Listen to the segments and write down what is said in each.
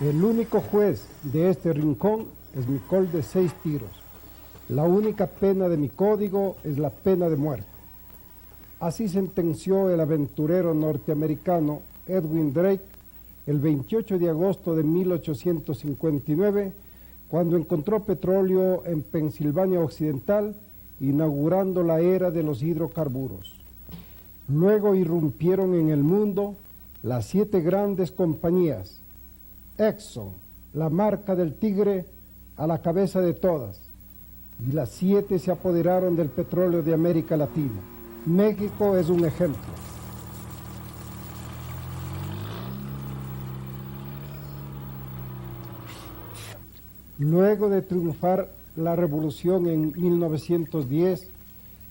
El único juez de este rincón es mi col de 6 tiros. La única pena de mi código es la pena de muerte. Así sentenció el aventurero norteamericano Edwin Drake el 28 de agosto de 1859, cuando encontró petróleo en Pensilvania Occidental, inaugurando la era de los hidrocarburos. Luego irrumpieron en el mundo las 7 grandes compañías. Exxon, la marca del tigre, a la cabeza de todas, y las 7 se apoderaron del petróleo de América Latina. México es un ejemplo. Luego de triunfar la revolución en 1910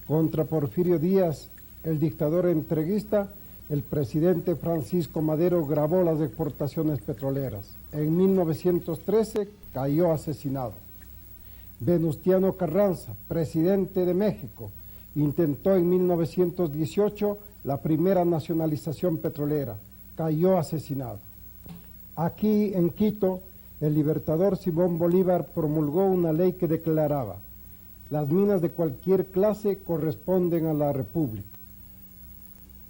contra Porfirio Díaz, el dictador entreguista, el presidente Francisco Madero grabó las exportaciones petroleras. En 1913 cayó asesinado. Venustiano Carranza, presidente de México, intentó en 1918 la primera nacionalización petrolera. Cayó asesinado. Aquí en Quito, el libertador Simón Bolívar promulgó una ley que declaraba: las minas de cualquier clase corresponden a la República.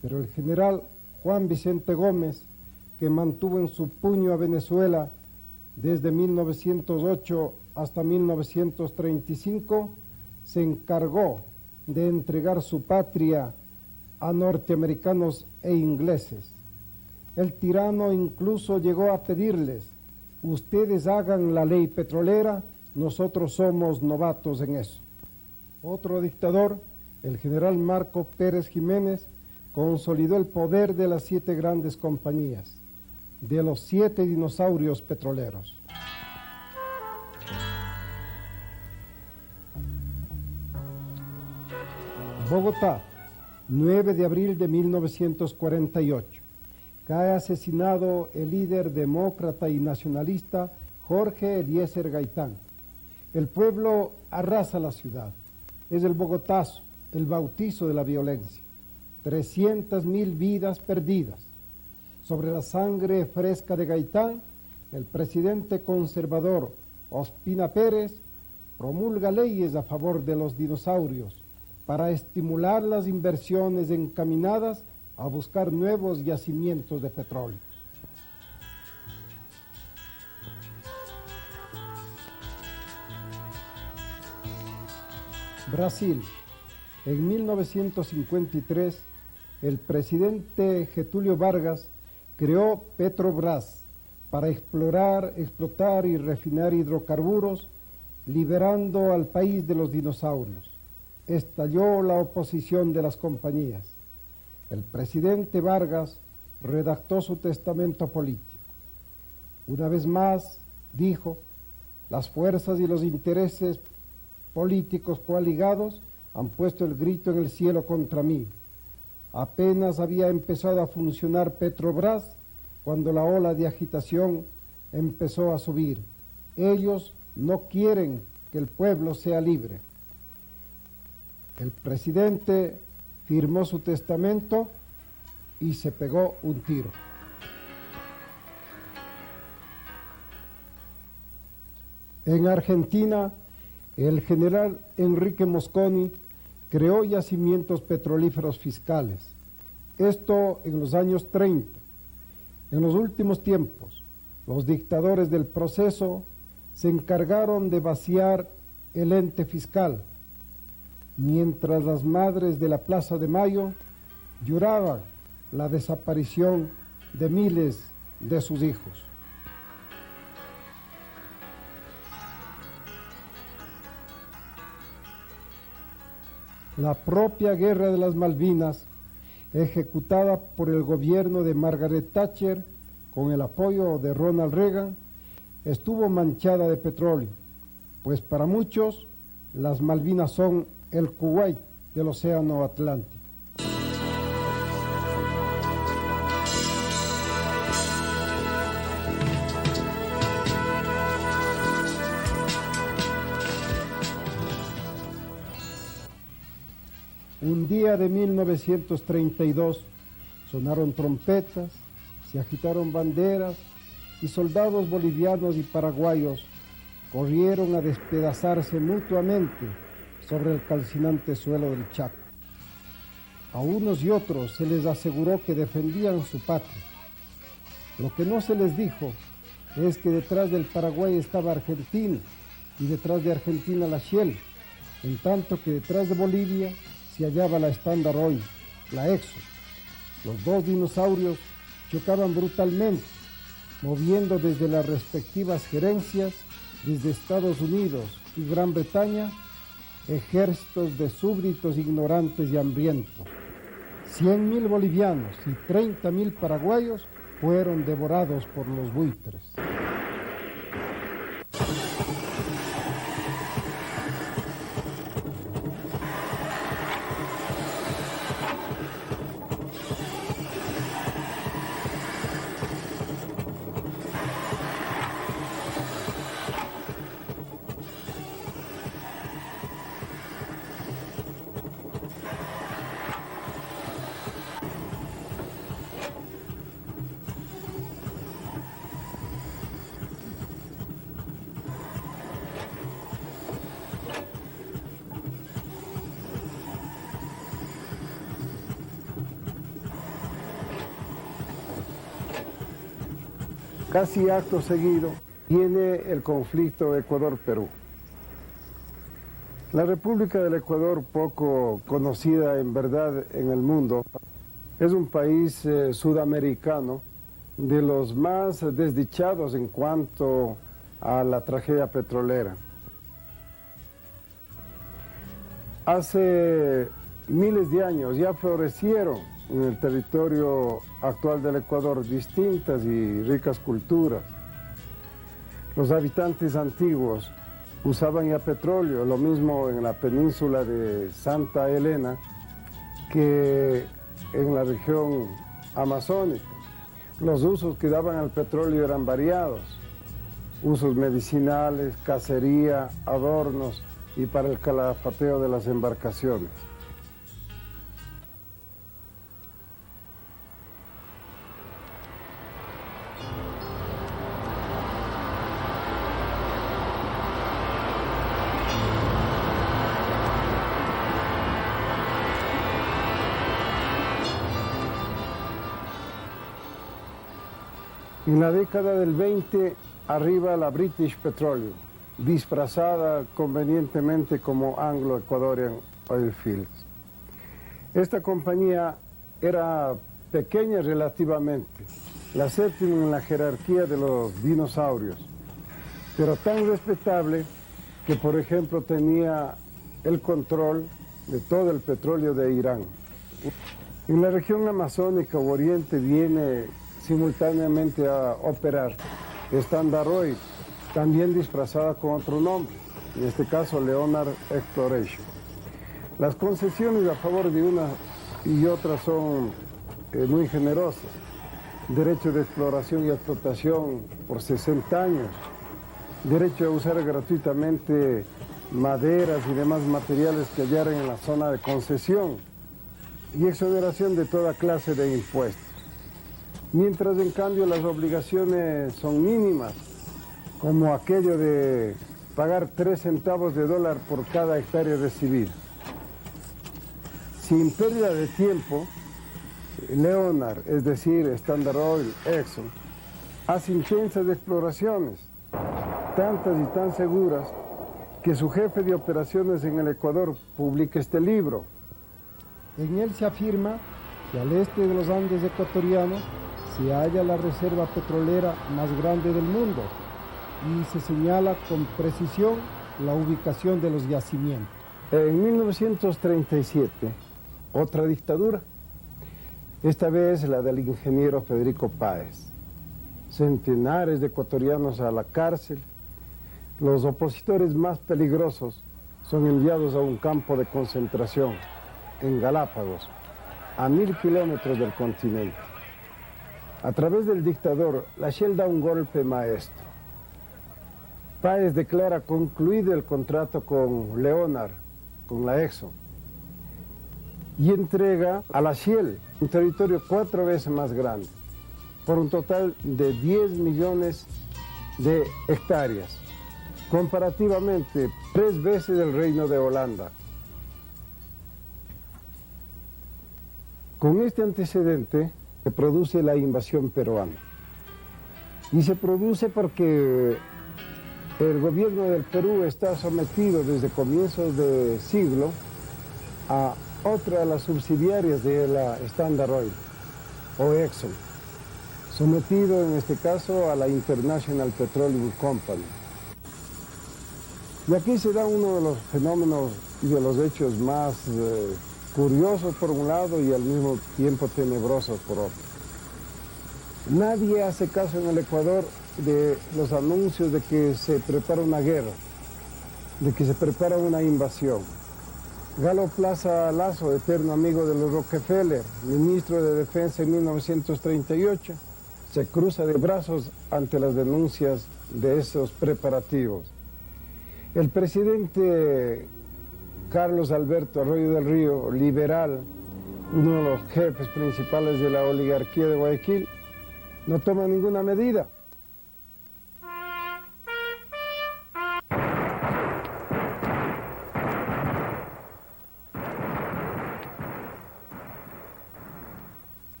Pero el general Juan Vicente Gómez, que mantuvo en su puño a Venezuela desde 1908 hasta 1935, se encargó de entregar su patria a norteamericanos e ingleses. El tirano incluso llegó a pedirles: ustedes hagan la ley petrolera, nosotros somos novatos en eso. Otro dictador, el general Marco Pérez Jiménez, consolidó el poder de las 7 grandes compañías, de los 7 dinosaurios petroleros. Bogotá, 9 de abril de 1948. Cae asesinado el líder demócrata y nacionalista Jorge Eliezer Gaitán. El pueblo arrasa la ciudad. Es el Bogotazo, el bautizo de la violencia. 300.000 vidas perdidas. Sobre la sangre fresca de Gaitán, el presidente conservador Ospina Pérez promulga leyes a favor de los dinosaurios para estimular las inversiones encaminadas a buscar nuevos yacimientos de petróleo. Brasil. En 1953, el presidente Getúlio Vargas creó Petrobras para explotar y refinar hidrocarburos, liberando al país de los dinosaurios. Estalló la oposición de las compañías. El presidente Vargas redactó su testamento político. Una vez más, dijo: las fuerzas y los intereses políticos coaligados han puesto el grito en el cielo contra mí. Apenas había empezado a funcionar Petrobras cuando la ola de agitación empezó a subir. Ellos no quieren que el pueblo sea libre. El presidente firmó su testamento y se pegó un tiro. En Argentina, el general Enrique Mosconi creó yacimientos petrolíferos fiscales. Esto en los años 30. En los últimos tiempos, los dictadores del proceso se encargaron de vaciar el ente fiscal, mientras las madres de la Plaza de Mayo lloraban la desaparición de miles de sus hijos. La propia guerra de las Malvinas, ejecutada por el gobierno de Margaret Thatcher con el apoyo de Ronald Reagan, estuvo manchada de petróleo, pues para muchos las Malvinas son el Kuwait del Océano Atlántico. Un día de 1932 sonaron trompetas, se agitaron banderas y soldados bolivianos y paraguayos corrieron a despedazarse mutuamente sobre el calcinante suelo del Chaco. A unos y otros se les aseguró que defendían su patria. Lo que no se les dijo es que detrás del Paraguay estaba Argentina y detrás de Argentina la Shell, en tanto que detrás de Bolivia se hallaba la Standard Oil, la Exxon. Los dos dinosaurios chocaban brutalmente, moviendo desde las respectivas gerencias, desde Estados Unidos y Gran Bretaña, ejércitos de súbditos ignorantes y hambrientos. 100.000 bolivianos y 30.000 paraguayos fueron devorados por los buitres. Casi acto seguido viene el conflicto Ecuador-Perú. La República del Ecuador, poco conocida en verdad en el mundo, es un país sudamericano de los más desdichados en cuanto a la tragedia petrolera. Hace miles de años ya florecieron en el territorio actual del Ecuador distintas y ricas culturas. Los habitantes antiguos usaban ya petróleo, lo mismo en la península de Santa Elena que en la región amazónica. Los usos que daban al petróleo eran variados: usos medicinales, cacería, adornos y para el calafateo de las embarcaciones. En la década del 20 arriba la British Petroleum, disfrazada convenientemente como Anglo Ecuadorian Oil Fields. Esta compañía era pequeña relativamente, la séptima en la jerarquía de los dinosaurios, pero tan respetable que, por ejemplo, tenía el control de todo el petróleo de Irán. En la región amazónica o oriente viene simultáneamente a operar Standard Oil, también disfrazada con otro nombre, en este caso Leonard Exploration. Las concesiones a favor de una y otra son muy generosas. Derecho de exploración y explotación por 60 años, derecho a usar gratuitamente maderas y demás materiales que hallaren en la zona de concesión y exoneración de toda clase de impuestos. Mientras en cambio las obligaciones son mínimas, como aquello de pagar 3 centavos de dólar por cada hectárea recibida. Sin pérdida de tiempo, Leonard, es decir, Standard Oil, Exxon, hace intensas exploraciones, tantas y tan seguras, que su jefe de operaciones en el Ecuador publica este libro. En él se afirma que al este de los Andes ecuatorianos se halla la reserva petrolera más grande del mundo y se señala con precisión la ubicación de los yacimientos. En 1937, otra dictadura, esta vez la del ingeniero Federico Páez. Centenares de ecuatorianos a la cárcel. Los opositores más peligrosos son enviados a un campo de concentración en Galápagos, a 1000 kilómetros del continente. A través del dictador, la Shell da un golpe maestro. Páez declara concluido el contrato con Leonard, con la Exxon, y entrega a la Shell un territorio 4 veces más grande, por un total de 10 millones de hectáreas, comparativamente 3 veces el Reino de Holanda. Con este antecedente se produce la invasión peruana. Y se produce porque el gobierno del Perú está sometido desde comienzos de siglo a otra de las subsidiarias de la Standard Oil, o Exxon, sometido en este caso a la International Petroleum Company. Y aquí se da uno de los fenómenos y de los hechos más curiosos por un lado y al mismo tiempo tenebrosos por otro. Nadie hace caso en el Ecuador de los anuncios de que se prepara una guerra, de que se prepara una invasión. Galo Plaza Lazo, eterno amigo de los Rockefeller, ministro de Defensa en 1938, se cruza de brazos ante las denuncias de esos preparativos. El presidente Carlos Alberto Arroyo del Río, liberal, uno de los jefes principales de la oligarquía de Guayaquil, no toma ninguna medida.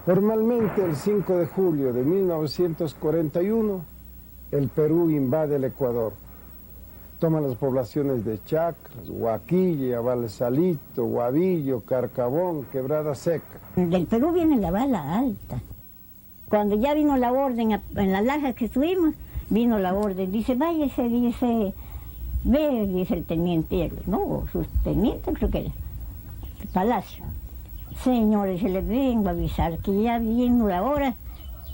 Formalmente, el 5 de julio de 1941, el Perú invade el Ecuador. Toma las poblaciones de Chacras, Huaquilla, Valsalito, Guavillo, Carcabón, Quebrada Seca. Del Perú viene la bala alta. Cuando ya vino la orden, en las lajas que estuvimos, vino la orden. Dice, váyase, dice, ve, dice el teniente. No, su teniente creo que era, el Palacio. Señores, se les vengo a avisar que ya vino la hora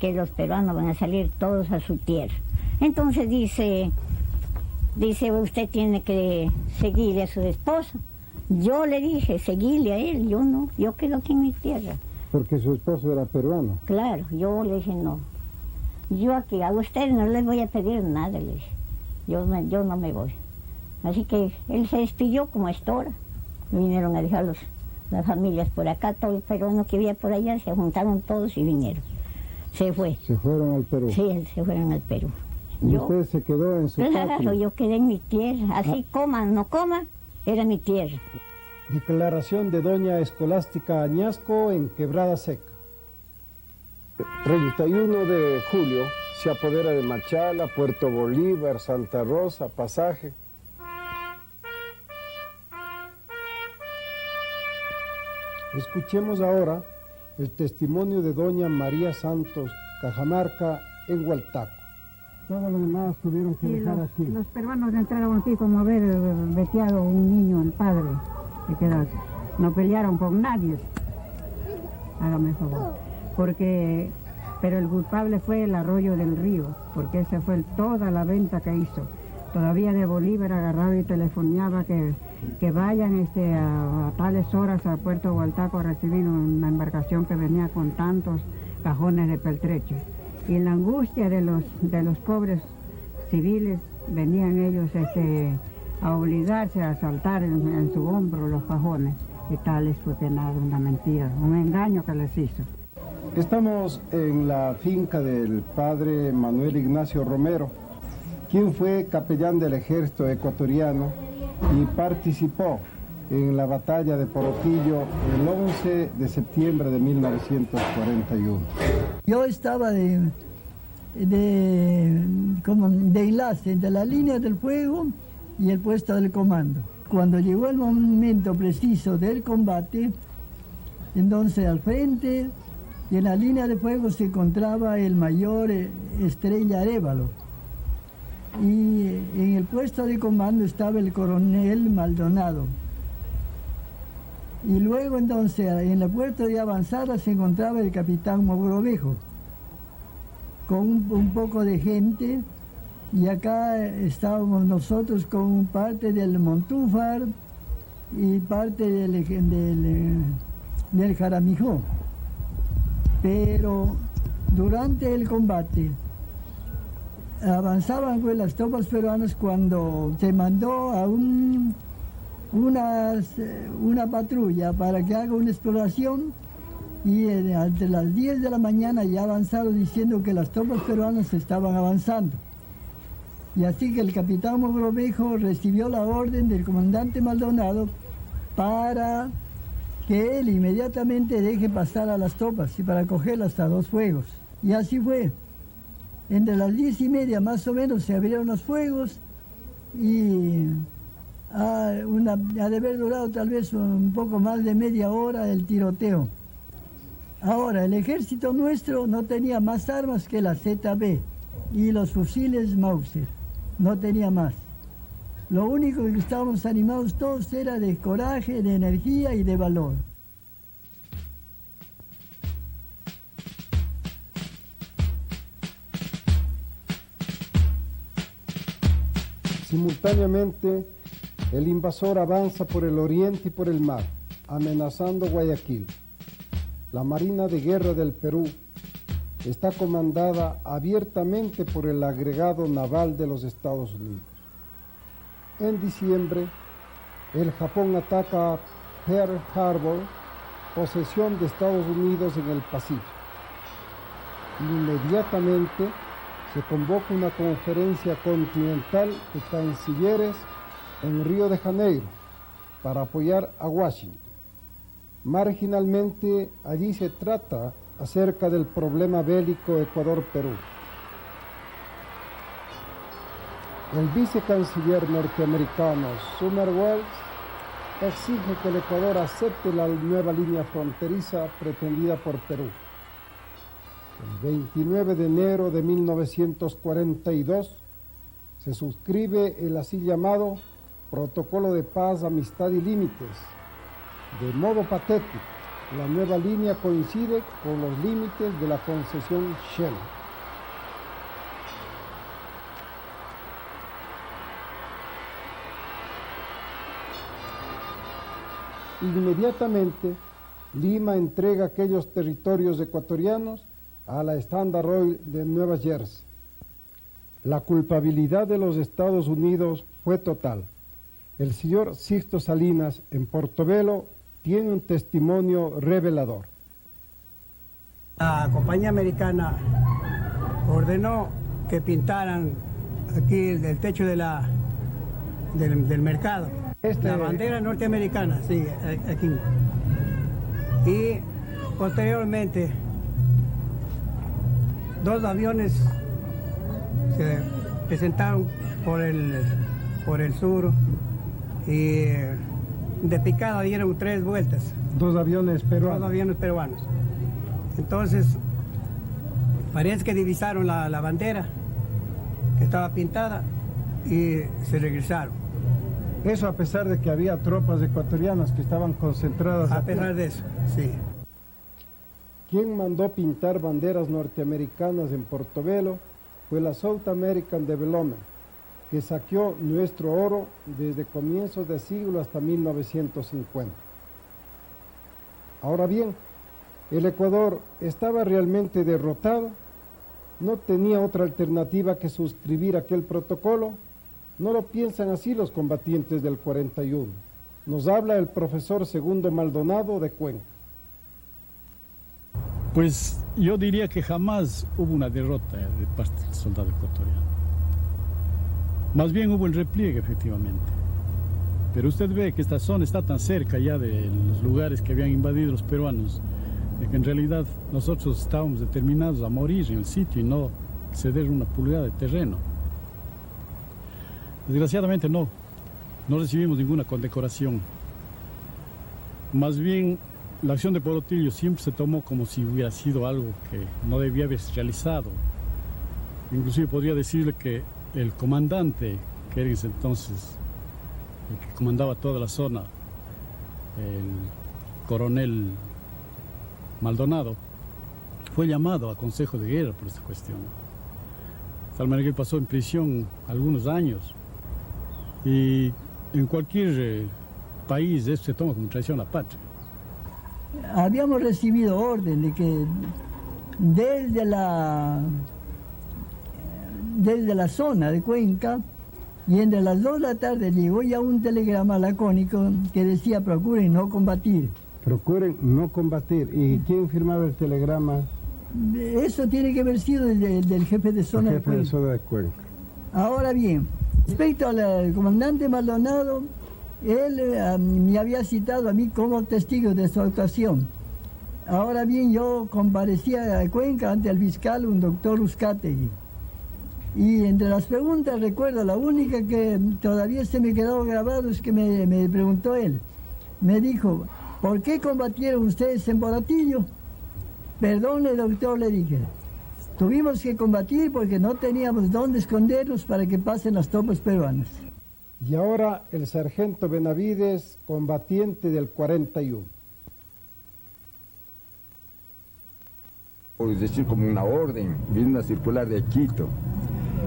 que los peruanos van a salir todos a su tierra. Entonces dice, usted tiene que seguirle a su esposo. Yo le dije, seguirle a él, yo no, yo quedo aquí en mi tierra. Porque su esposo era peruano. Claro, yo le dije no. Yo aquí, a ustedes no les voy a pedir nada, le dije. Yo no me voy. Así que él se despidió como a esta hora. Vinieron a dejar las familias por acá, todo el peruano que había por allá, se juntaron todos y vinieron. Se fue. ¿Se fueron al Perú? Sí, se fueron al Perú. ¿Y usted se quedó en su patria? Claro, yo quedé en mi tierra. Así coma, no coma, era mi tierra. Declaración de doña Escolástica Añasco en Quebrada Seca. 31 de julio se apodera de Machala, Puerto Bolívar, Santa Rosa, Pasaje. Escuchemos ahora el testimonio de doña María Santos Cajamarca en Hualtaco. Todos los demás tuvieron que dejar aquí. Los peruanos entraron aquí como haber veteado a un niño, el padre, y quedarse. No pelearon con nadie. Hágame el favor. Pero el culpable fue el Arroyo del Río, porque esa fue toda la venta que hizo. Todavía de Bolívar agarraba y telefoneaba que vayan a tales horas a Puerto Hualtaco a recibir una embarcación que venía con tantos cajones de peltrecho. Y en la angustia de los pobres civiles venían ellos a obligarse a saltar en su hombro los cajones. Y tales fue que nada, una mentira, un engaño que les hizo. Estamos en la finca del padre Manuel Ignacio Romero, quien fue capellán del ejército ecuatoriano y participó en la batalla de Porotillo el 11 de septiembre de 1941. Yo estaba de enlace entre la línea del fuego y el puesto del comando. Cuando llegó el momento preciso del combate, entonces al frente y en la línea de fuego se encontraba el mayor Estrella Arévalo. Y en el puesto de comando estaba el coronel Maldonado. Y luego entonces en el puesto de avanzada se encontraba el capitán Mogrovejo, con un poco de gente, y acá estábamos nosotros con parte del Montúfar y parte del Jaramijó. Pero durante el combate avanzaban pues las tropas peruanas cuando se mandó a una patrulla para que haga una exploración y entre las 10 de la mañana ya avanzaron diciendo que las tropas peruanas estaban avanzando. Y así que el capitán Mogrovejo recibió la orden del comandante Maldonado para que él inmediatamente deje pasar a las tropas y para cogerlas a dos fuegos. Y así fue. Entre las 10:30 más o menos se abrieron los fuegos y ha de haber durado tal vez un poco más de media hora el tiroteo. Ahora, el ejército nuestro no tenía más armas que la ZB y los fusiles Mauser, no tenía más. Lo único que estábamos animados todos era de coraje, de energía y de valor. Simultáneamente, el invasor avanza por el oriente y por el mar, amenazando Guayaquil. La Marina de Guerra del Perú está comandada abiertamente por el agregado naval de los Estados Unidos. En diciembre, el Japón ataca Pearl Harbor, posesión de Estados Unidos en el Pacífico. Inmediatamente se convoca una conferencia continental de cancilleres en Río de Janeiro para apoyar a Washington. Marginalmente, allí se trata acerca del problema bélico Ecuador-Perú. El vicecanciller norteamericano Summerwells exige que el Ecuador acepte la nueva línea fronteriza pretendida por Perú. El 29 de enero de 1942 se suscribe el así llamado Protocolo de Paz, Amistad y Límites. De modo patético, la nueva línea coincide con los límites de la concesión Shell. Inmediatamente, Lima entrega aquellos territorios ecuatorianos a la Standard Oil de Nueva Jersey. La culpabilidad de los Estados Unidos fue total. El señor Sixto Salinas en Portobelo tiene un testimonio revelador. La compañía americana ordenó que pintaran aquí el techo del mercado. La bandera norteamericana, sí, aquí. Y posteriormente, 2 aviones se presentaron por el sur y de picada dieron 3 vueltas. 2 aviones peruanos. 2 aviones peruanos. Entonces, parece que divisaron la bandera que estaba pintada y se regresaron. Eso a pesar de que había tropas ecuatorianas que estaban concentradas A aquí. pesar de eso, sí. Quien mandó pintar banderas norteamericanas en Portobelo fue la South American Development, que saqueó nuestro oro desde comienzos de siglo hasta 1950. Ahora bien, el Ecuador estaba realmente derrotado, no tenía otra alternativa que suscribir aquel protocolo. No lo piensan así los combatientes del 41. Nos habla el profesor Segundo Maldonado de Cuenca. Pues yo diría que jamás hubo una derrota de parte del soldado ecuatoriano. Más bien hubo el repliegue, efectivamente. Pero usted ve que esta zona está tan cerca ya de los lugares que habían invadido los peruanos, de que en realidad nosotros estábamos determinados a morir en el sitio y no ceder una pulgada de terreno. Desgraciadamente no recibimos ninguna condecoración. Más bien, la acción de Porotillo siempre se tomó como si hubiera sido algo que no debía haberse realizado. Inclusive podría decirle que el comandante, que era en ese entonces el que comandaba toda la zona, el coronel Maldonado, fue llamado a consejo de guerra por esta cuestión. De tal manera que pasó en prisión algunos años. Y en cualquier país esto se toma como traición a la patria. Habíamos recibido orden de que desde la zona de Cuenca Y entre las 2 de la tarde llegó ya un telegrama lacónico que decía: procuren no combatir. Procuren no combatir. ¿Y quién firmaba el telegrama? Eso tiene que haber sido del jefe de zona El jefe de zona de Cuenca. Ahora bien, respecto al comandante Maldonado, él me había citado a mí como testigo de su actuación. Ahora bien, yo comparecía a Cuenca ante el fiscal, un doctor Uzcategui. Y entre las preguntas, recuerdo, la única que todavía se me quedó grabado es que me preguntó él. Me dijo: ¿por qué combatieron ustedes en Boratillo? Perdone, doctor, le dije. Tuvimos que combatir porque no teníamos dónde escondernos para que pasen las tropas peruanas. Y ahora el sargento Benavides, combatiente del 41. Por decir, como una orden, viene una circular de Quito,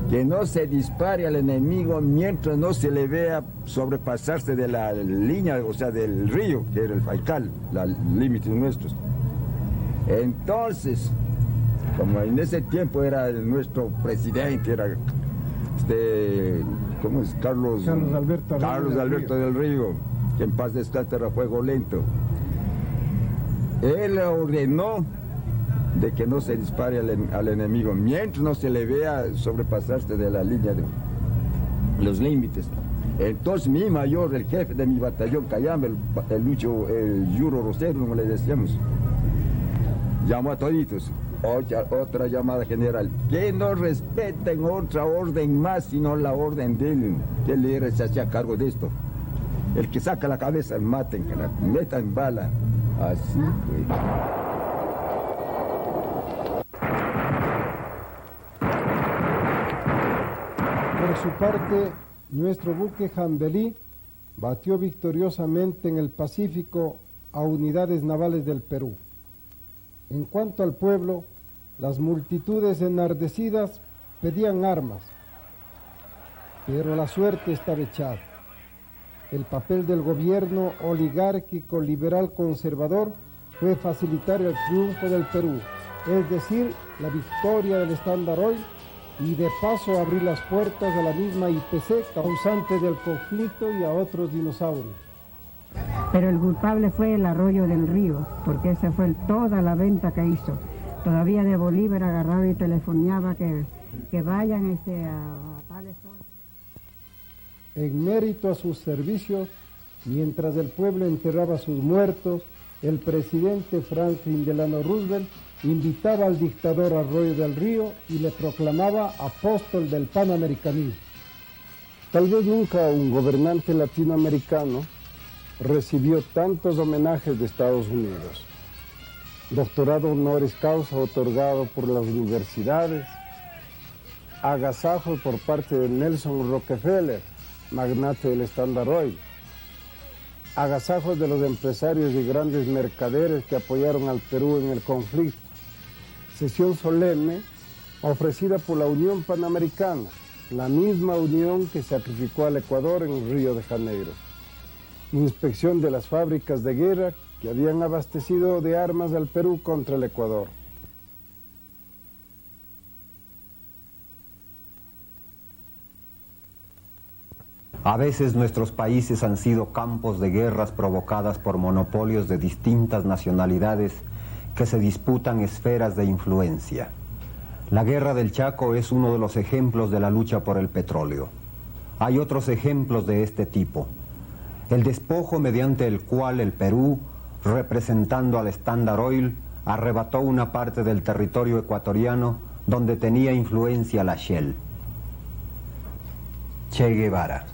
que no se dispare al enemigo mientras no se le vea sobrepasarse de la línea, o sea, del río, que era el Faical, los límites nuestros. Entonces, como en ese tiempo era nuestro presidente, era ¿cómo es? Carlos Alberto del Río, que en paz descanse, era fuego lento. Él ordenó de que no se dispare al enemigo mientras no se le vea sobrepasarse de la línea de los límites. Entonces mi mayor, el jefe de mi batallón Cayambe, el Yuro Rosero, como le decíamos, llamó a toditos, otra llamada general, que no respeten otra orden más sino la orden de él, que él se hacía cargo de esto. El que saca la cabeza, maten, que la metan bala. Así fue. Por su parte, nuestro buque Jambelí batió victoriosamente en el Pacífico a unidades navales del Perú. En cuanto al pueblo, las multitudes enardecidas pedían armas, pero la suerte estaba echada. El papel del gobierno oligárquico liberal conservador fue facilitar el triunfo del Perú, es decir, la victoria del Standard Oil, y de paso abrir las puertas a la misma IPC, causante del conflicto, y a otros dinosaurios. Pero el culpable fue el Arroyo del Río, porque esa fue toda la venta que hizo. Todavía de Bolívar agarraba y telefoneaba que vayan a tales horas. En mérito a sus servicios, mientras el pueblo enterraba a sus muertos, el presidente Franklin Delano Roosevelt invitaba al dictador Arroyo del Río y le proclamaba apóstol del panamericanismo. Tal vez nunca un gobernante latinoamericano recibió tantos homenajes de Estados Unidos. Doctorado honoris causa otorgado por las universidades, agasajos por parte de Nelson Rockefeller, magnate del Standard Oil, agasajos de los empresarios y grandes mercaderes que apoyaron al Perú en el conflicto, sesión solemne ofrecida por la Unión Panamericana, la misma unión que sacrificó al Ecuador en Río de Janeiro, inspección de las fábricas de guerra que habían abastecido de armas al Perú contra el Ecuador. A veces nuestros países han sido campos de guerras provocadas por monopolios de distintas nacionalidades que se disputan esferas de influencia. La guerra del Chaco es uno de los ejemplos de la lucha por el petróleo. Hay otros ejemplos de este tipo. El despojo mediante el cual el Perú, representando al Standard Oil, arrebató una parte del territorio ecuatoriano donde tenía influencia la Shell. Che Guevara.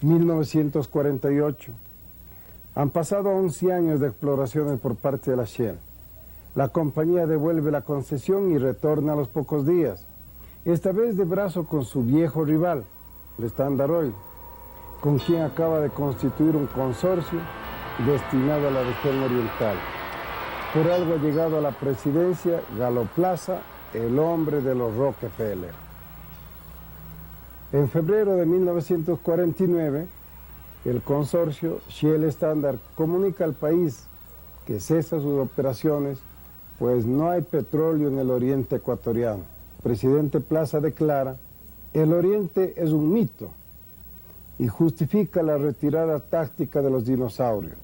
...1948... Han pasado 11 años de exploraciones por parte de la Shell. La compañía devuelve la concesión y retorna a los pocos días, esta vez de brazo con su viejo rival, el Standard Oil, con quien acaba de constituir un consorcio destinado a la región oriental. Por algo ha llegado a la presidencia Galo Plaza, el hombre de los Rockefeller. En febrero de 1949, El consorcio Shell Standard comunica al país que cesa sus operaciones, pues no hay petróleo en el oriente ecuatoriano. El presidente Plaza declara: el oriente es un mito, y justifica la retirada táctica de los dinosaurios.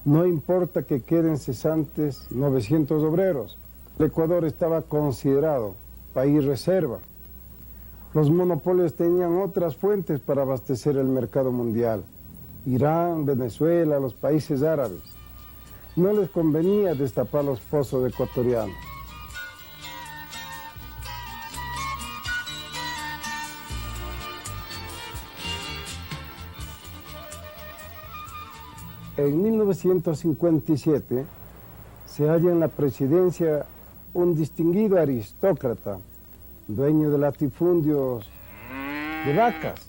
No importa que queden cesantes 900 obreros. El Ecuador estaba considerado país reserva. Los monopolios tenían otras fuentes para abastecer el mercado mundial: Irán, Venezuela, los países árabes. No les convenía destapar los pozos ecuatorianos. En 1957 se halla en la presidencia un distinguido aristócrata, dueño de latifundios de vacas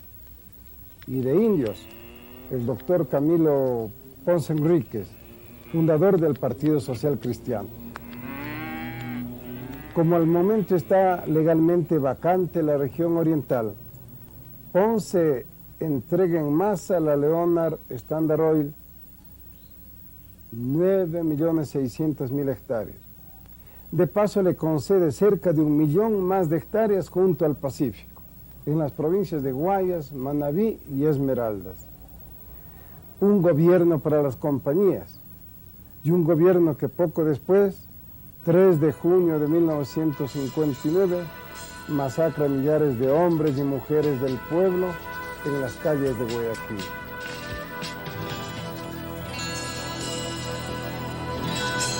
y de indios, el doctor Camilo Ponce Enríquez, fundador del Partido Social Cristiano. Como al momento está legalmente vacante la región oriental, Ponce entrega en masa a la Leonard Standard Oil 9.600.000 hectáreas. De paso le concede cerca de 1 millón más de hectáreas junto al Pacífico, en las provincias de Guayas, Manabí y Esmeraldas. Un gobierno para las compañías, y un gobierno que poco después, 3 de junio de 1959, masacra a millares de hombres y mujeres del pueblo en las calles de Guayaquil.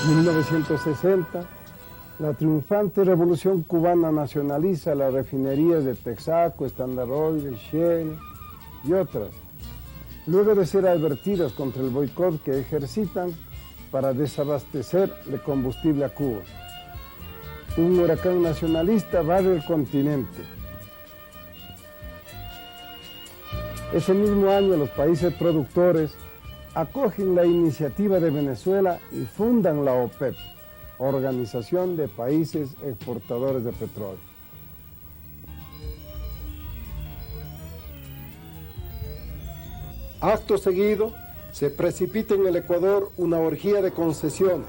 En 1960, la triunfante revolución cubana nacionaliza las refinerías de Texaco, Standard Oil, Shell y otras, luego de ser advertidas contra el boicot que ejercitan para desabastecer de combustible a Cuba. Un huracán nacionalista barre el continente. Ese mismo año los países productores acogen la iniciativa de Venezuela y fundan la OPEP, Organización de Países Exportadores de Petróleo. Acto seguido, se precipita en el Ecuador una orgía de concesiones.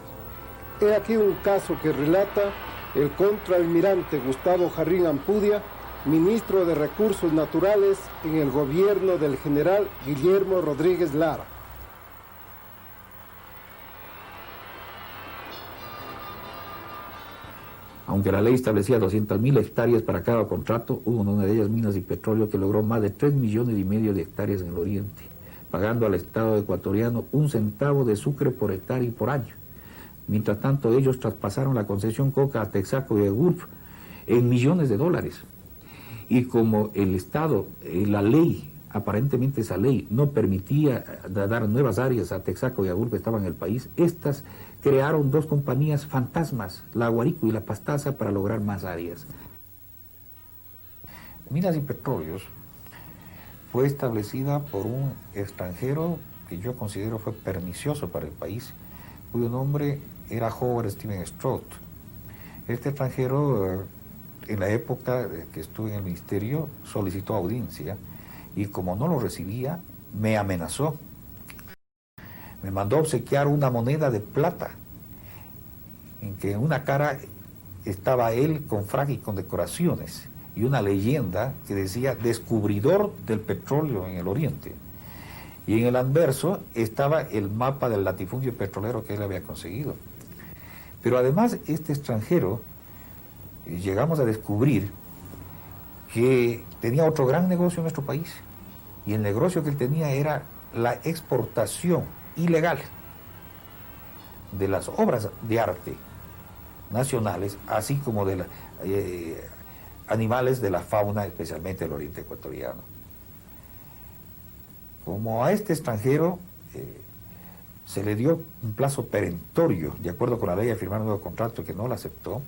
He aquí un caso que relata el contraalmirante Gustavo Jarrín Ampudia, ministro de Recursos Naturales en el gobierno del general Guillermo Rodríguez Lara. Aunque la ley establecía 200.000 hectáreas para cada contrato, hubo una de ellas minas de petróleo que logró más de 3,5 millones de hectáreas en el oriente, pagando al Estado ecuatoriano 1 centavo de sucre por hectárea y por año. Mientras tanto, ellos traspasaron la concesión Coca a Texaco y a Gulf en millones de dólares. Y como el Estado, la ley, aparentemente esa ley, no permitía dar nuevas áreas a Texaco y a Gulf que estaban en el país, estas crearon 2 compañías fantasmas, la Guarico y la Pastaza, para lograr más áreas. Minas y Petróleos fue establecida por un extranjero que yo considero fue pernicioso para el país, cuyo nombre era Howard Steven Stroud. Este extranjero, en la época que estuve en el ministerio, solicitó audiencia y como no lo recibía, me amenazó. Me mandó a obsequiar una moneda de plata, en que en una cara estaba él con frac y con decoraciones, y una leyenda que decía descubridor del petróleo en el oriente. Y en el anverso estaba el mapa del latifundio petrolero que él había conseguido. Pero además este extranjero, llegamos a descubrir que tenía otro gran negocio en nuestro país, y el negocio que él tenía era la exportación ilegal de las obras de arte nacionales, así como de animales de la fauna, especialmente del oriente ecuatoriano. Como a este extranjero se le dio un plazo perentorio, de acuerdo con la ley, a firmar un nuevo contrato que no lo aceptó,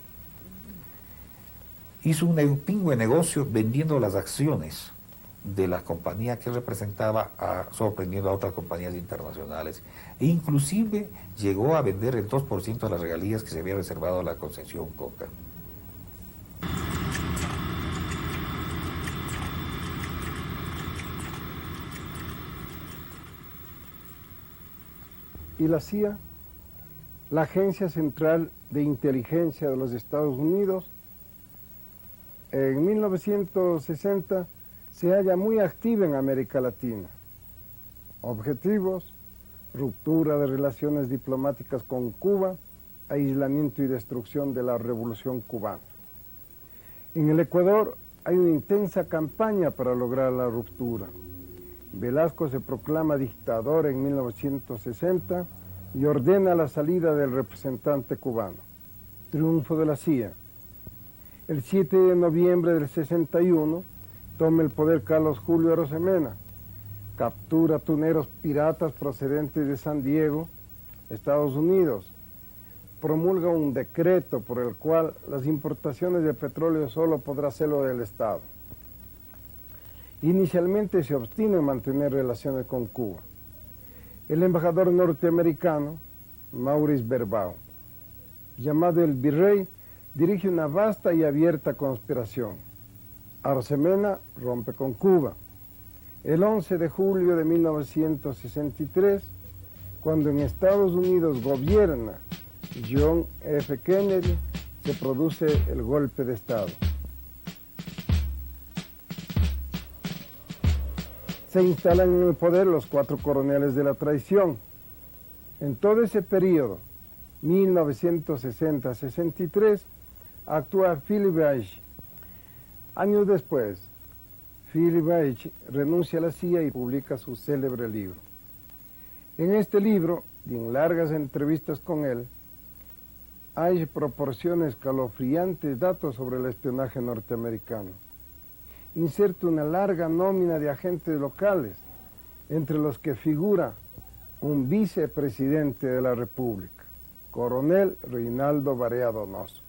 hizo un pingüe negocio vendiendo las acciones de la compañía que representaba, sorprendiendo a otras compañías internacionales. E inclusive llegó a vender el 2% de las regalías que se había reservado a la concesión Coca. y la CIA, la Agencia Central de Inteligencia de los Estados Unidos, en 1960 se halla muy activa en América Latina. Objetivos: ruptura de relaciones diplomáticas con Cuba, aislamiento y destrucción de la Revolución Cubana. En el Ecuador hay una intensa campaña para lograr la ruptura. Velasco se proclama dictador en 1960 y ordena la salida del representante cubano. Triunfo de la CIA. El 7 de noviembre del 61 toma el poder Carlos Julio Arosemena, captura tuneros piratas procedentes de San Diego, Estados Unidos, promulga un decreto por el cual las importaciones de petróleo solo podrá hacerlo del Estado. Inicialmente se obstina en mantener relaciones con Cuba. El embajador norteamericano, Maurice Berbau, llamado el Virrey, dirige una vasta y abierta conspiración. Arosemena rompe con Cuba. El 11 de julio de 1963, cuando en Estados Unidos gobierna John F. Kennedy, se produce el golpe de Estado. Se instalan en el poder los 4 coroneles de la traición. En todo ese periodo, 1960-63, actúa Philip Bache. Años después, Philip Bache renuncia a la CIA y publica su célebre libro. En este libro, y en largas entrevistas con él, Bache proporciona escalofriantes datos sobre el espionaje norteamericano. Inserta una larga nómina de agentes locales, entre los que figura un vicepresidente de la República, coronel Reinaldo Barea Donoso.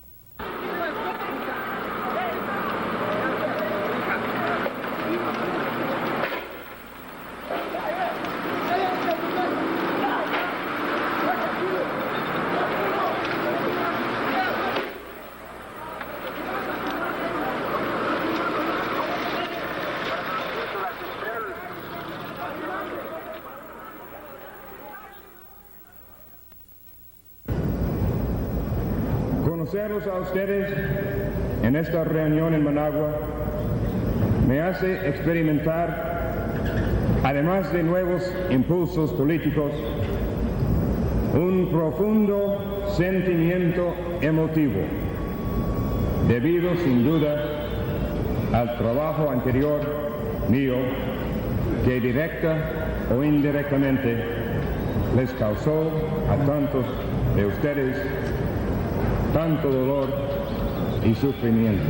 Conocerlos a ustedes en esta reunión en Managua me hace experimentar, además de nuevos impulsos políticos, un profundo sentimiento emotivo, debido sin duda al trabajo anterior mío que directa o indirectamente les causó a tantos de ustedes tanto dolor y sufrimiento.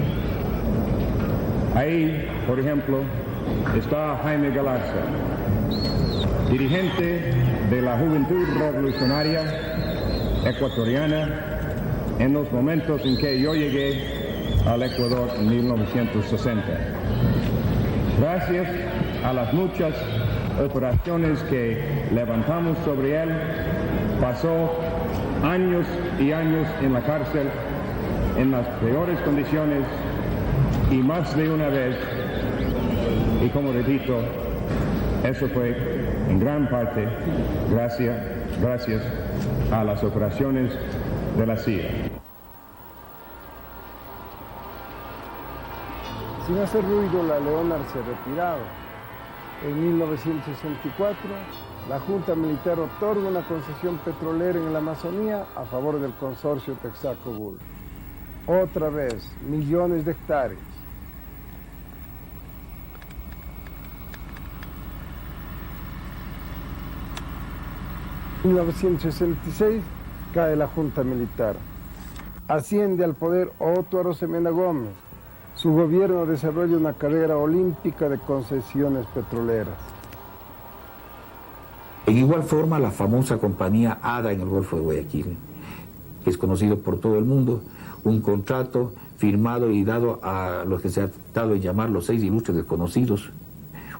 Ahí, por ejemplo, está Jaime Galarza, dirigente de la Juventud Revolucionaria Ecuatoriana en los momentos en que yo llegué al Ecuador en 1960. Gracias a las muchas operaciones que levantamos sobre él, pasó años y años en la cárcel, en las peores condiciones, y más de una vez, y como repito, eso fue en gran parte gracias a las operaciones de la CIA. Sin hacer ruido, la Leonard se retiraba. En 1964, la Junta Militar otorga una concesión petrolera en la Amazonía a favor del consorcio Texaco Gulf. Otra vez, millones de hectáreas. En 1966 cae la Junta Militar. Asciende al poder Otto Arosemena Gómez. Su gobierno desarrolla una carrera olímpica de concesiones petroleras. En igual forma, la famosa compañía ADA en el Golfo de Guayaquil, que es conocido por todo el mundo, un contrato firmado y dado a los que se ha dado en llamar los 6 ilustres desconocidos,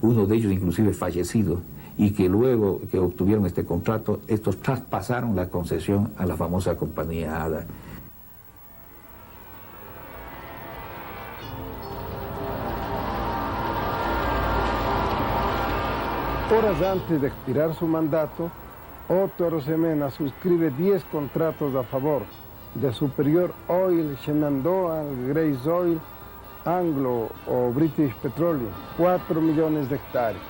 uno de ellos inclusive fallecido, y que luego que obtuvieron este contrato, estos traspasaron la concesión a la famosa compañía ADA. Horas antes de expirar su mandato, Otto Arosemena suscribe 10 contratos a favor de Superior Oil, Shenandoah, Grace Oil, Anglo o British Petroleum, 4 millones de hectáreas.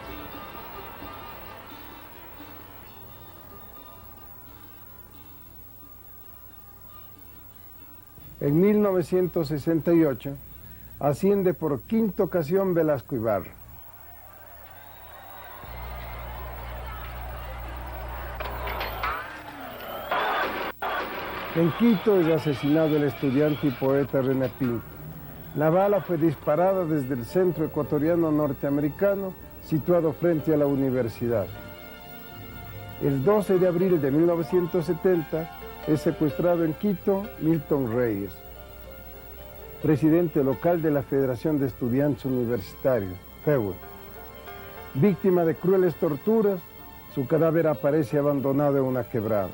En 1968 asciende por quinta ocasión Velasco Ibarra. En Quito es asesinado el estudiante y poeta René Pinto. La bala fue disparada desde el centro ecuatoriano norteamericano situado frente a la universidad. El 12 de abril de 1970 es secuestrado en Quito Milton Reyes, presidente local de la Federación de Estudiantes Universitarios, FEUE. Víctima de crueles torturas, su cadáver aparece abandonado en una quebrada.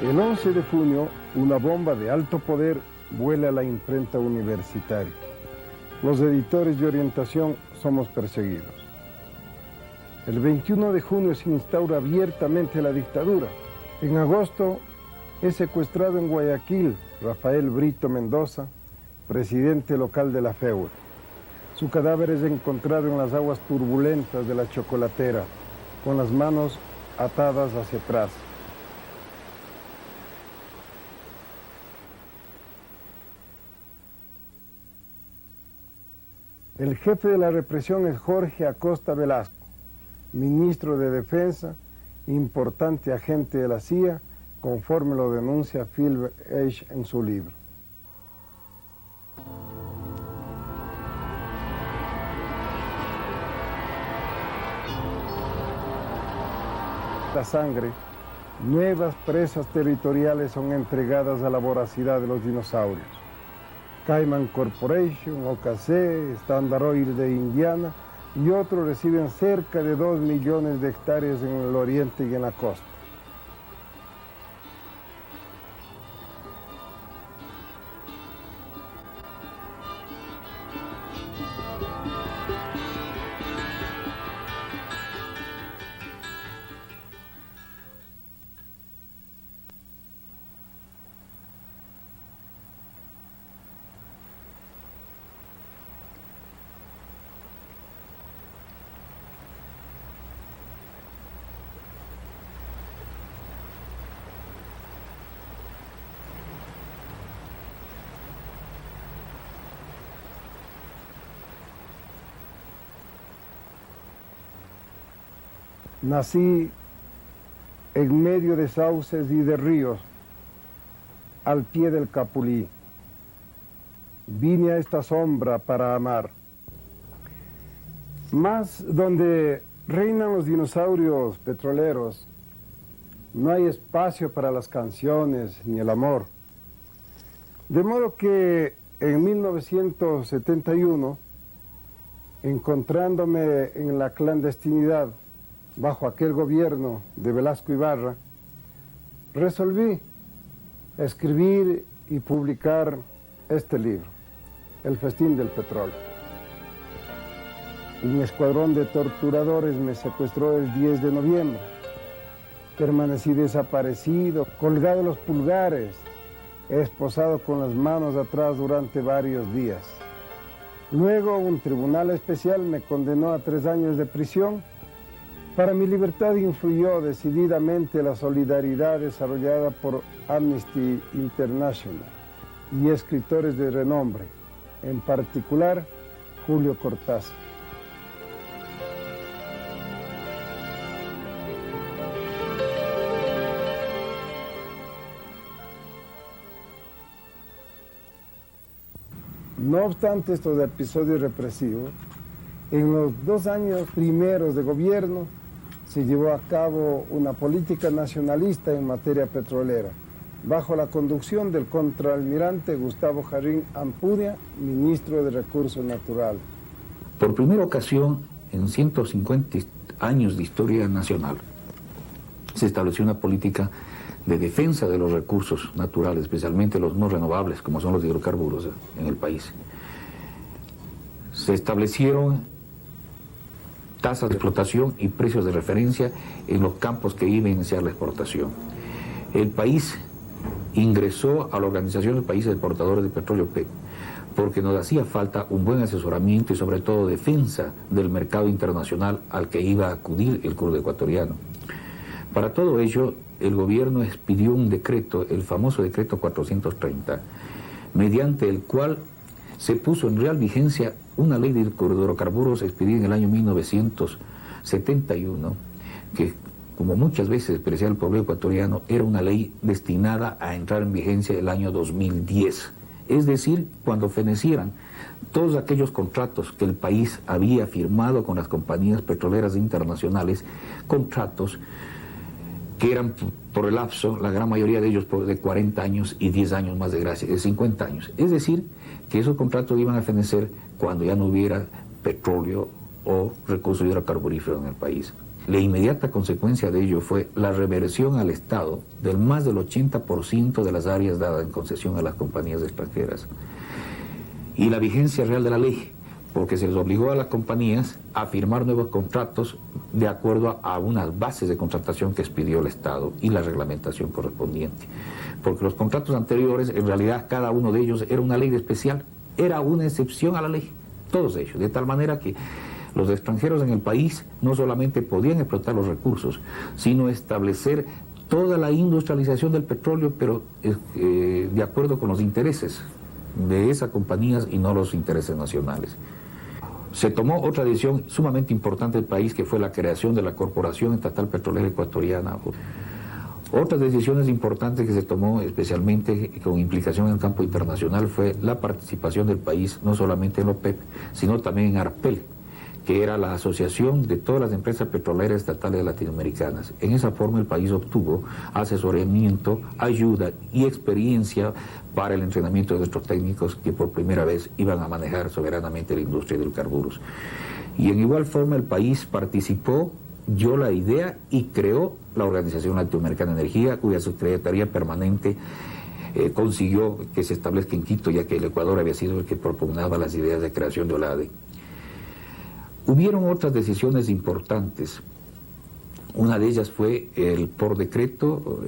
El 11 de junio, una bomba de alto poder vuela a la imprenta universitaria. Los editores de orientación somos perseguidos. El 21 de junio se instaura abiertamente la dictadura. En agosto es secuestrado en Guayaquil Rafael Brito Mendoza, presidente local de la FEUE. Su cadáver es encontrado en las aguas turbulentas de la Chocolatera, con las manos atadas hacia atrás. El jefe de la represión es Jorge Acosta Velasco, ministro de Defensa, importante agente de la CIA, conforme lo denuncia Phil H. en su libro. La sangre, nuevas presas territoriales son entregadas a la voracidad de los dinosaurios. Cayman Corporation, OKC, Standard Oil de Indiana y otros reciben cerca de 2 millones de hectáreas en el oriente y en la costa. Nací en medio de sauces y de ríos, al pie del Capulí. Vine a esta sombra para amar. Más donde reinan los dinosaurios petroleros, no hay espacio para las canciones ni el amor. De modo que en 1971, encontrándome en la clandestinidad, bajo aquel gobierno de Velasco Ibarra, resolví escribir y publicar este libro, El festín del petróleo. Un escuadrón de torturadores me secuestró el 10 de noviembre. Permanecí desaparecido, colgado los pulgares, esposado con las manos atrás durante varios días. Luego un tribunal especial me condenó a 3 años de prisión. Para mi libertad influyó decididamente la solidaridad desarrollada por Amnesty International y escritores de renombre, en particular Julio Cortázar. No obstante estos episodios represivos, en los 2 años primeros de gobierno se llevó a cabo una política nacionalista en materia petrolera, bajo la conducción del contraalmirante Gustavo Jarrín Ampudia, ministro de Recursos Naturales. Por primera ocasión, en 150 años de historia nacional, se estableció una política de defensa de los recursos naturales, especialmente los no renovables, como son los hidrocarburos en el país. Se establecieron tasas de explotación y precios de referencia en los campos que iban a iniciar la exportación. El país ingresó a la Organización de Países Exportadores de Petróleo OPEC porque nos hacía falta un buen asesoramiento y sobre todo defensa del mercado internacional al que iba a acudir el crudo ecuatoriano. Para todo ello, el gobierno expidió un decreto, el famoso decreto 430, mediante el cual se puso en real vigencia una ley de hidrocarburos expedida en el año 1971, que, como muchas veces expresaba el pueblo ecuatoriano, era una ley destinada a entrar en vigencia el año 2010. Es decir, cuando fenecieran todos aquellos contratos que el país había firmado con las compañías petroleras internacionales, contratos que eran por el lapso, la gran mayoría de ellos de 40 años y 10 años más de gracia, de 50 años. Es decir, que esos contratos iban a fenecer cuando ya no hubiera petróleo o recursos hidrocarburíferos en el país. La inmediata consecuencia de ello fue la reversión al Estado del más del 80% de las áreas dadas en concesión a las compañías extranjeras. Y la vigencia real de la ley, porque se les obligó a las compañías a firmar nuevos contratos de acuerdo a unas bases de contratación que expidió el Estado y la reglamentación correspondiente. Porque los contratos anteriores, en realidad cada uno de ellos era una ley especial, era una excepción a la ley, todos ellos, de tal manera que los extranjeros en el país no solamente podían explotar los recursos, sino establecer toda la industrialización del petróleo, pero de acuerdo con los intereses de esas compañías y no los intereses nacionales. Se tomó otra decisión sumamente importante del país, que fue la creación de la Corporación Estatal Petrolera Ecuatoriana. Otras decisiones importantes que se tomó, especialmente con implicación en el campo internacional, fue la participación del país, no solamente en OPEP, sino también en ARPEL, que era la asociación de todas las empresas petroleras estatales latinoamericanas. En esa forma el país obtuvo asesoramiento, ayuda y experiencia para el entrenamiento de nuestros técnicos que por primera vez iban a manejar soberanamente la industria de hidrocarburos. Y en igual forma el país participó, dio la idea y creó la Organización Latinoamericana de Energía, cuya secretaría permanente consiguió que se establezca en Quito, ya que el Ecuador había sido el que propugnaba las ideas de creación de OLADE. Hubieron otras decisiones importantes. Una de ellas fue el por decreto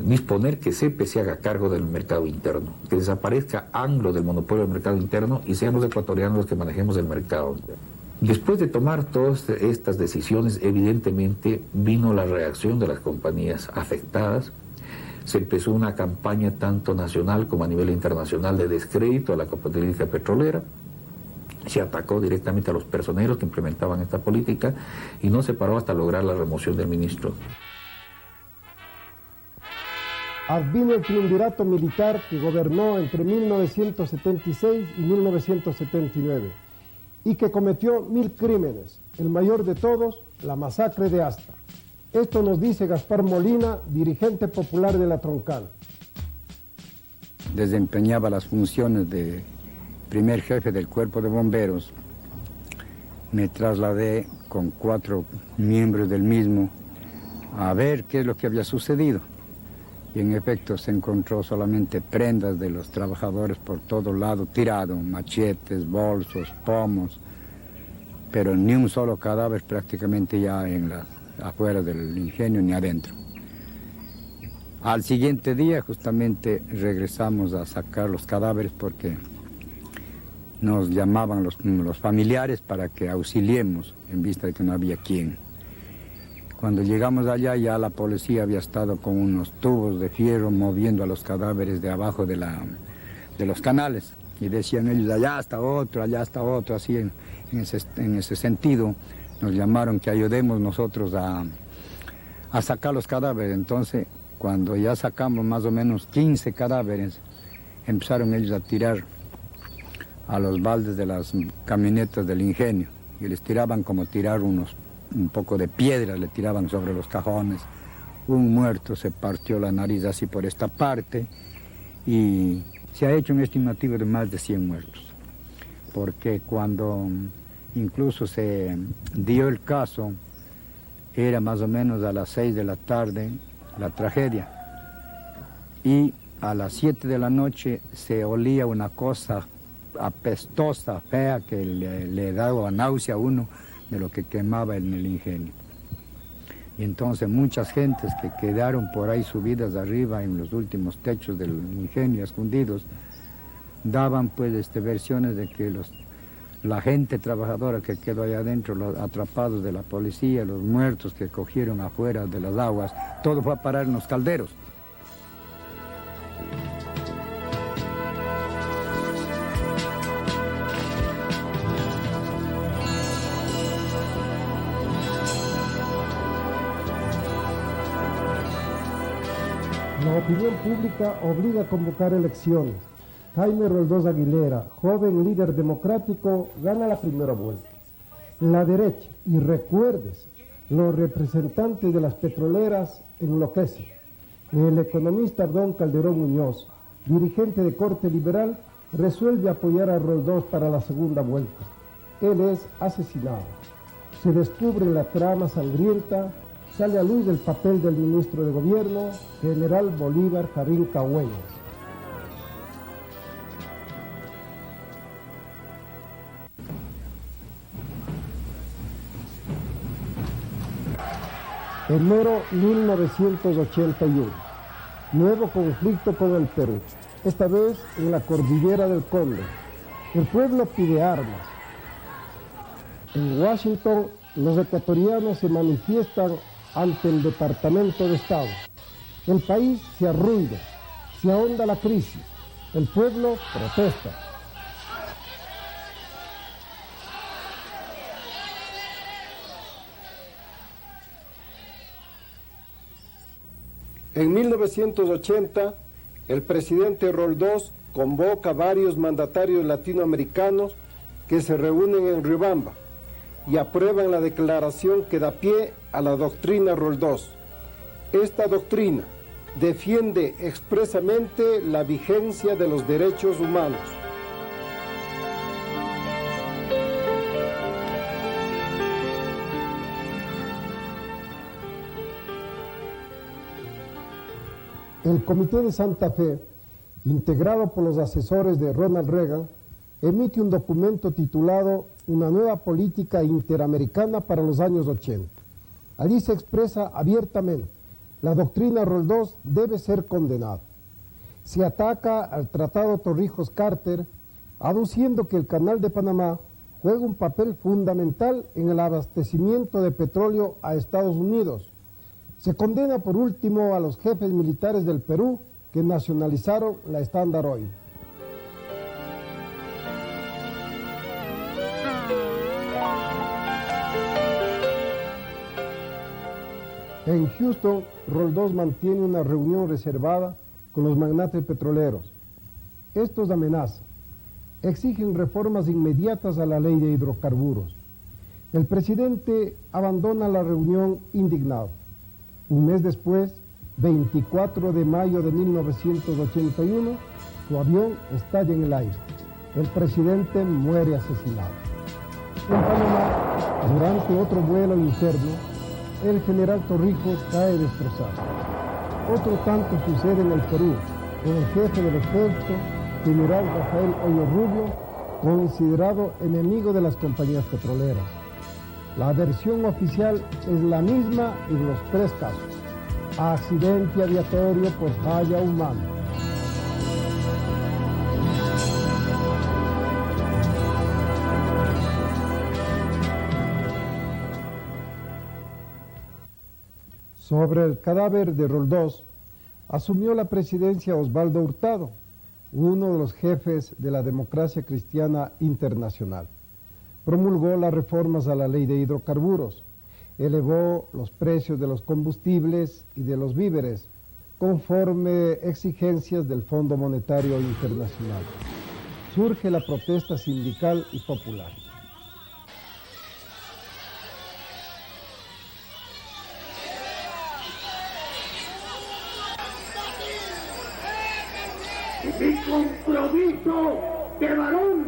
disponer que CEPE se haga cargo del mercado interno, que desaparezca ANGLO del monopolio del mercado interno y sean los ecuatorianos los que manejemos el mercado. Después de tomar todas estas decisiones, evidentemente vino la reacción de las compañías afectadas. Se empezó una campaña tanto nacional como a nivel internacional de descrédito a la competencia petrolera. Se atacó directamente a los personeros que implementaban esta política y no se paró hasta lograr la remoción del ministro. Advino el triunvirato militar que gobernó entre 1976 y 1979 y que cometió 1000 crímenes, el mayor de todos, la masacre de Astar. Esto nos dice Gaspar Molina, dirigente popular de la Troncal. Desempeñaba las funciones de primer jefe del cuerpo de bomberos. Me trasladé con 4 miembros del mismo a ver qué es lo que había sucedido. Y en efecto se encontró solamente prendas de los trabajadores por todo lado tirado, machetes, bolsos, pomos, pero ni un solo cadáver prácticamente ya afuera del ingenio ni adentro. Al siguiente día justamente regresamos a sacar los cadáveres porque nos llamaban los familiares para que auxiliemos en vista de que no había quien. Cuando llegamos allá ya la policía había estado con unos tubos de fierro moviendo a los cadáveres de abajo de los canales y decían ellos allá está otro, así en ese sentido nos llamaron que ayudemos nosotros a sacar los cadáveres. Entonces cuando ya sacamos más o menos 15 cadáveres empezaron ellos a tirar a los baldes de las camionetas del ingenio y les tiraban como tirar un poco de piedra, le tiraban sobre los cajones. Un muerto se partió la nariz así por esta parte y se ha hecho un estimativo de más de 100 muertos, porque cuando incluso se dio el caso era más o menos a las 6 de la tarde la tragedia y a las 7 de la noche se olía una cosa apestosa, fea, que le daba náusea a uno, de lo que quemaba en el ingenio. Y entonces muchas gentes que quedaron por ahí subidas arriba en los últimos techos del ingenio, escondidos, daban pues versiones de que la gente trabajadora que quedó allá adentro, los atrapados de la policía, los muertos que cogieron afuera de las aguas, todo fue a parar en los calderos. La opinión pública obliga a convocar elecciones. Jaime Roldós Aguilera, joven líder democrático, gana la primera vuelta. La derecha, y recuérdese, los representantes de las petroleras enloquecen. El economista Ardón Calderón Muñoz, dirigente de corte liberal, resuelve apoyar a Roldós para la segunda vuelta. Él es asesinado. Se descubre la trama sangrienta, sale a luz el papel del ministro de gobierno, general Bolívar Jarín Cahuellas. Enero 1981. Nuevo conflicto con el Perú, esta vez en la cordillera del Cóndor. El pueblo pide armas. En Washington, los ecuatorianos se manifiestan ante el Departamento de Estado. El país se arruina, se ahonda la crisis. El pueblo protesta. En 1980, el presidente Roldós convoca a varios mandatarios latinoamericanos que se reúnen en Riobamba y aprueban la declaración que da pie a la doctrina Roldós. Esta doctrina defiende expresamente la vigencia de los derechos humanos. El Comité de Santa Fe, integrado por los asesores de Ronald Reagan, emite un documento titulado Una nueva política interamericana para los años 80. Allí se expresa abiertamente: la doctrina Roldós debe ser condenada. Se ataca al Tratado Torrijos-Carter, aduciendo que el Canal de Panamá juega un papel fundamental en el abastecimiento de petróleo a Estados Unidos. Se condena por último a los jefes militares del Perú que nacionalizaron la Standard Oil. En Houston, Roldós mantiene una reunión reservada con los magnates petroleros. Estos amenazan, exigen reformas inmediatas a la ley de hidrocarburos. El presidente abandona la reunión indignado. Un mes después, 24 de mayo de 1981, su avión estalla en el aire. El presidente muere asesinado. En Panamá, durante otro vuelo interno, el general Torrijos cae destrozado. Otro tanto sucede en el Perú, con el jefe del ejército, general Rafael Hoyo Rubio, considerado enemigo de las compañías petroleras. La versión oficial es la misma en los tres casos: accidente aviatorio por falla humana. Sobre el cadáver de Roldós asumió la presidencia Osvaldo Hurtado, uno de los jefes de la democracia cristiana internacional. Promulgó las reformas a la ley de hidrocarburos, elevó los precios de los combustibles y de los víveres, conforme exigencias del Fondo Monetario Internacional. Surge la protesta sindical y popular. Mi compromiso de varón,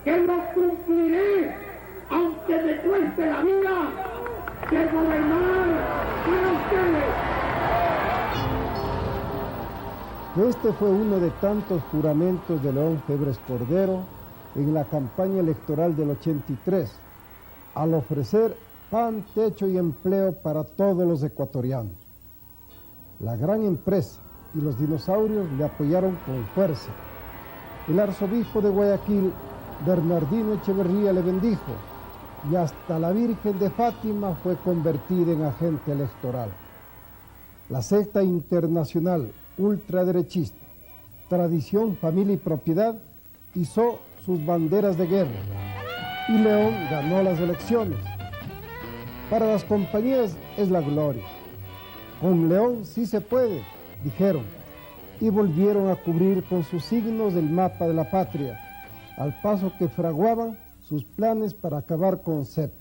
que lo cumpliré, aunque me cueste la vida, de gobernar para ustedes. Este fue uno de tantos juramentos de León Febres Cordero en la campaña electoral del 83. al ofrecer pan, techo y empleo para todos los ecuatorianos. La gran empresa y los dinosaurios le apoyaron con fuerza. El arzobispo de Guayaquil, Bernardino Echeverría, le bendijo y hasta la Virgen de Fátima fue convertida en agente electoral. La secta internacional ultraderechista, Tradición, Familia y Propiedad, izó sus banderas de guerra y León ganó las elecciones. Para las compañías es la gloria. Con León sí se puede, dijeron, y volvieron a cubrir con sus signos el mapa de la patria, al paso que fraguaban sus planes para acabar con CEP.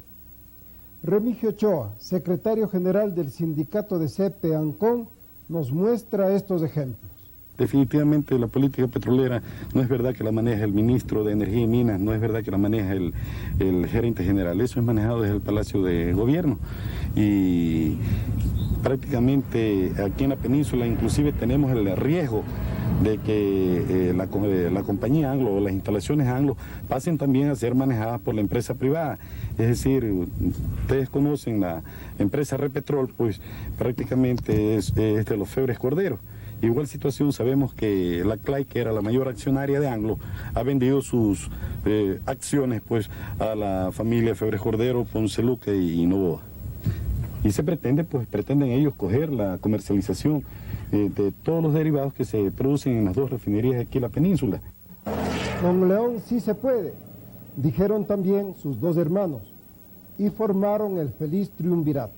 Remigio Ochoa, secretario general del sindicato de CEPE Ancón, nos muestra estos ejemplos. Definitivamente la política petrolera no es verdad que la maneja el ministro de Energía y Minas, no es verdad que la maneja el gerente general, eso es manejado desde el Palacio de Gobierno. Y prácticamente aquí en la península inclusive tenemos el riesgo de que la compañía Anglo o las instalaciones Anglo pasen también a ser manejadas por la empresa privada. Es decir, ustedes conocen la empresa Repetrol, pues prácticamente es de los Febres Corderos. Igual situación, sabemos que la CLAI, que era la mayor accionaria de Anglo, ha vendido sus acciones pues a la familia Febres Cordero, Ponce Luque y Novoa. Y se pretenden ellos coger la comercialización de todos los derivados que se producen en las dos refinerías de aquí en la península. Con León sí se puede, dijeron también sus dos hermanos, y formaron el feliz triunvirato.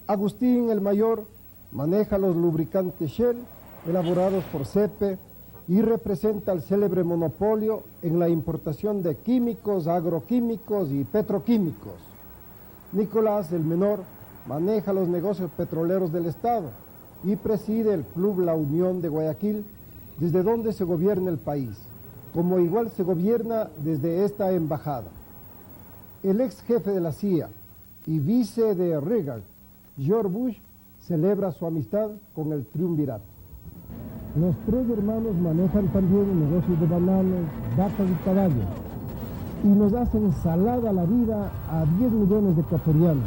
Agustín el Mayor maneja los lubricantes Shell elaborados por CEPE y representa el célebre monopolio en la importación de químicos, agroquímicos y petroquímicos. Nicolás el Menor maneja los negocios petroleros del Estado y preside el Club La Unión de Guayaquil, desde donde se gobierna el país, como igual se gobierna desde esta embajada. El ex jefe de la CIA y vice de Reagan, George Bush, celebra su amistad con el triunvirato. Los tres hermanos manejan también negocios de bananos, vacas y caballos, y nos hacen salada la vida a 10 millones de ecuatorianos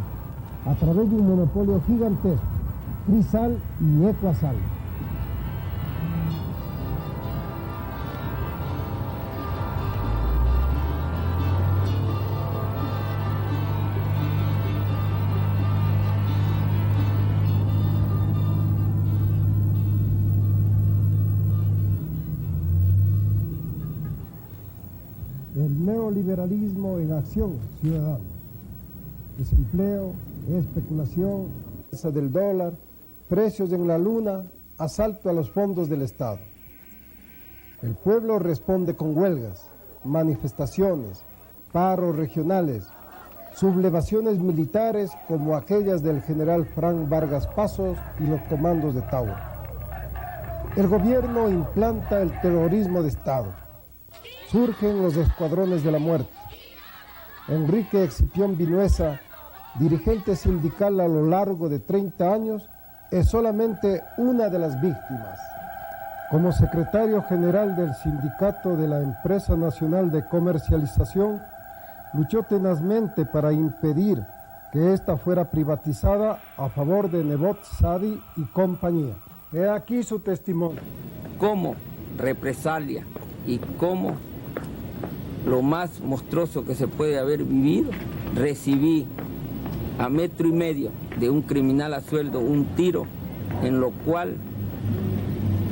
a través de un monopolio gigantesco, Crisal y Ecuasal. El neoliberalismo en acción, ciudadanos. Desempleo, especulación, alza del dólar, precios en la luna, asalto a los fondos del Estado. El pueblo responde con huelgas, manifestaciones, paros regionales, sublevaciones militares como aquellas del general Frank Vargas Pasos y los comandos de Tauro. El gobierno implanta el terrorismo de Estado. Surgen los escuadrones de la muerte. Enrique Excipión Vinuesa, dirigente sindical a lo largo de 30 años, es solamente una de las víctimas. Como secretario general del sindicato de la Empresa Nacional de Comercialización, luchó tenazmente para impedir que ésta fuera privatizada a favor de Nebot Sadi y compañía. He aquí su testimonio. Como represalia y como lo más monstruoso que se puede haber vivido, recibí a 1,5 metros de un criminal a sueldo un tiro, en lo cual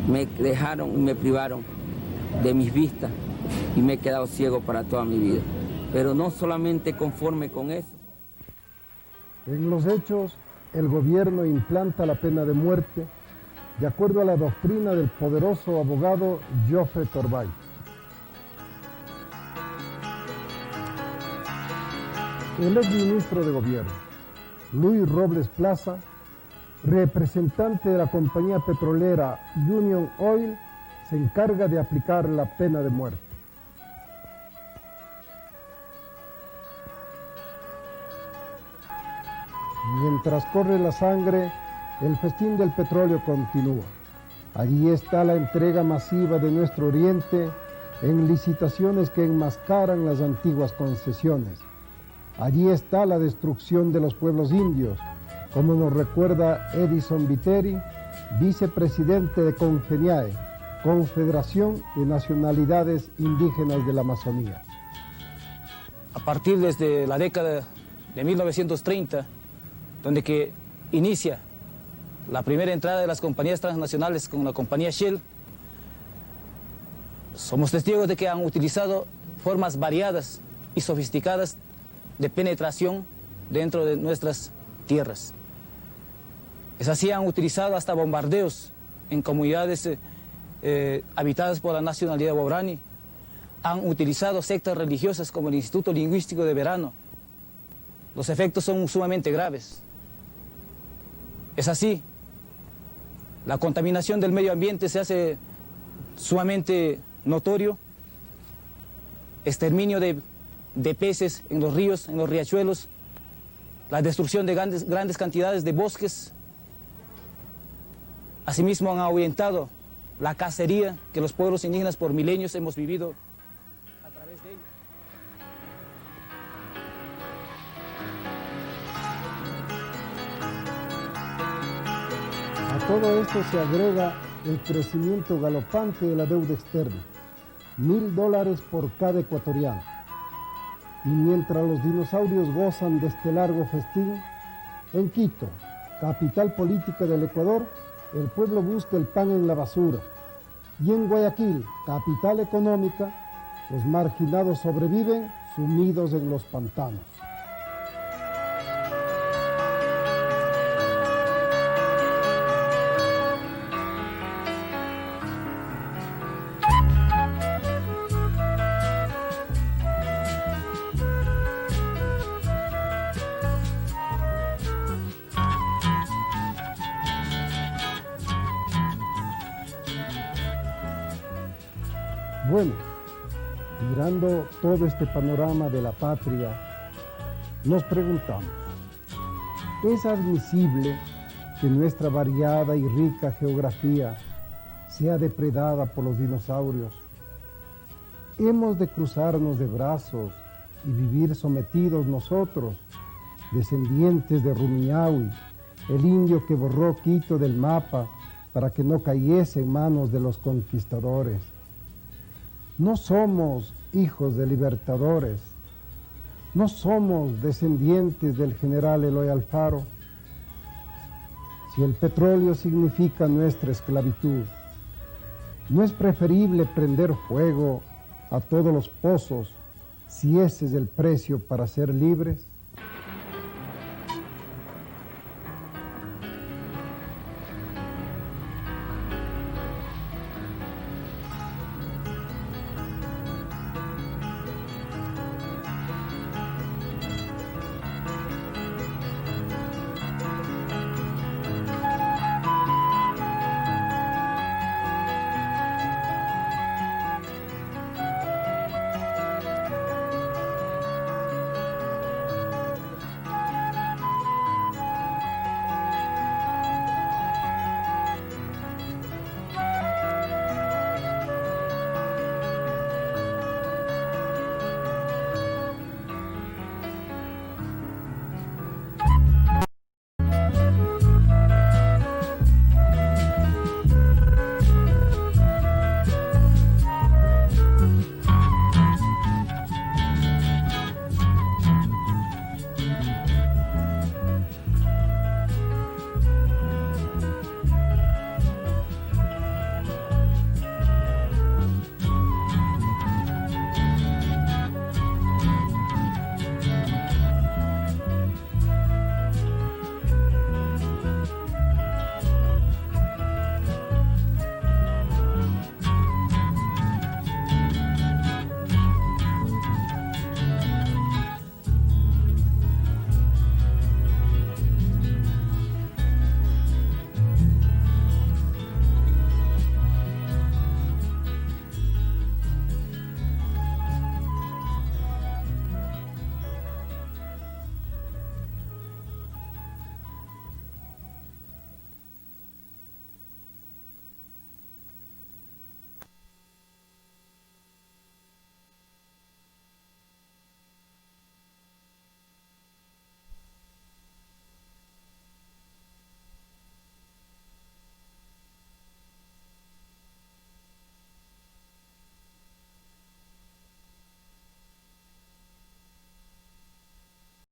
me dejaron y me privaron de mis vistas y me he quedado ciego para toda mi vida. Pero no solamente conforme con eso. En los hechos, el gobierno implanta la pena de muerte de acuerdo a la doctrina del poderoso abogado Joffre Torbay. El exministro de Gobierno, Luis Robles Plaza, representante de la compañía petrolera Union Oil, se encarga de aplicar la pena de muerte. Mientras corre la sangre, el festín del petróleo continúa. Allí está la entrega masiva de nuestro oriente en licitaciones que enmascaran las antiguas concesiones. Allí está la destrucción de los pueblos indios, como nos recuerda Edison Viteri, vicepresidente de CONFENIAE, Confederación de Nacionalidades Indígenas de la Amazonía. A partir desde la década de 1930, donde que inicia la primera entrada de las compañías transnacionales con la compañía Shell, somos testigos de que han utilizado formas variadas y sofisticadas de penetración dentro de nuestras tierras. Es así, han utilizado hasta bombardeos en comunidades habitadas por la nacionalidad guaraní, han utilizado sectas religiosas como el Instituto Lingüístico de Verano. Los efectos son sumamente graves. Es así, la contaminación del medio ambiente se hace sumamente notorio, exterminio de peces en los ríos, en los riachuelos, la destrucción de grandes cantidades de bosques. Asimismo han ahuyentado la cacería que los pueblos indígenas por milenios hemos vivido a través de ellos. A todo esto se agrega el crecimiento galopante de la deuda externa, $1.000 por cada ecuatoriano. Y mientras los dinosaurios gozan de este largo festín, en Quito, capital política del Ecuador, el pueblo busca el pan en la basura. Y en Guayaquil, capital económica, los marginados sobreviven sumidos en los pantanos. Bueno, mirando todo este panorama de la patria, nos preguntamos, ¿es admisible que nuestra variada y rica geografía sea depredada por los dinosaurios? ¿Hemos de cruzarnos de brazos y vivir sometidos nosotros, descendientes de Rumiñahui, el indio que borró Quito del mapa para que no cayese en manos de los conquistadores? No somos hijos de libertadores, no somos descendientes del general Eloy Alfaro. Si el petróleo significa nuestra esclavitud, ¿no es preferible prender fuego a todos los pozos si ese es el precio para ser libres?